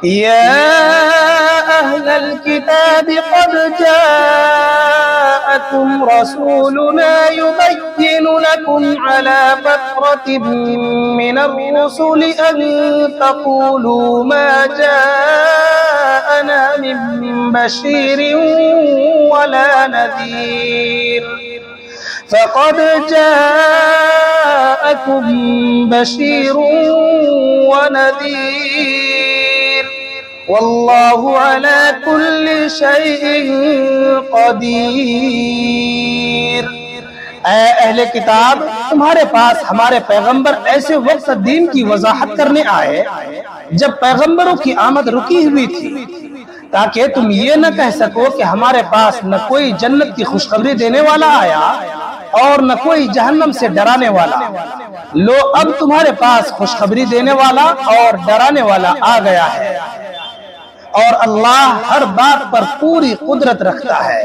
या अहलल किताब क़द जाअकुम रसूलुना युबय्यिनु लकुम अला फ़त्रतिन मिनर रुसुलि अन तक़ूलू मा जाअना मिन बशीरिन वला नज़ीर फ़क़द जाअकुम बशीरुन व नज़ीर वल्लाहु अला कुल्लि शैइन क़दीर। ऐ अहले किताब, तुम्हारे पास हमारे पैगंबर ऐसे वक्त दीन की वजाहत करने आए जब पैगंबरों की आमद रुकी हुई थी, ताकि तुम ये न कह सको कि हमारे पास न कोई जन्नत की खुशखबरी देने वाला आया और न कोई जहन्नम से डराने वाला। लो, अब तुम्हारे पास खुशखबरी देने वाला और डराने वाला आ गया है, और अल्लाह हर बात पर पूरी कुदरत रखता है।